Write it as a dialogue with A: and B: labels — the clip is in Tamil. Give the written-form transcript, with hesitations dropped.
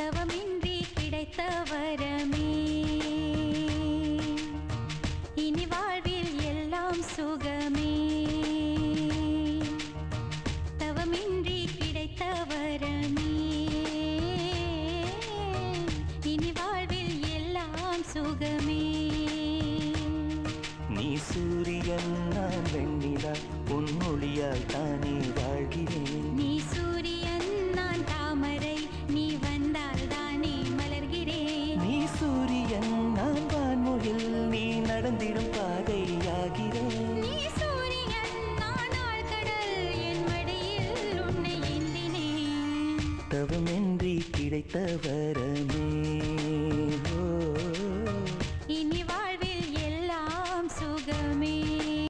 A: தவமின்றி கிடைத்த வரமே இனி வாழ்வில் எல்லாம் சுகமே தவமின்றி கிடைத்த வரமே இனி வாழ்வில் எல்லாம் சுகமே
B: நீ சூரியன் நான் வெண்ணிலா பொன்னொழியால் தானே வாழ்கிறேன்
A: நீ சூரியன் நான் தாமரை நீ வந்தால் தானே மலர்கிறேன்
B: நீ சூரியன் நான் வான்முகில் நீ நடந்திடும் பாதையாகிறேன்
A: நீ சூரியன் நான் ஆழ்கடல் என் மடியில் உன்னை ஏந்தினேன்
B: தவமின்றி கிடைத்த வர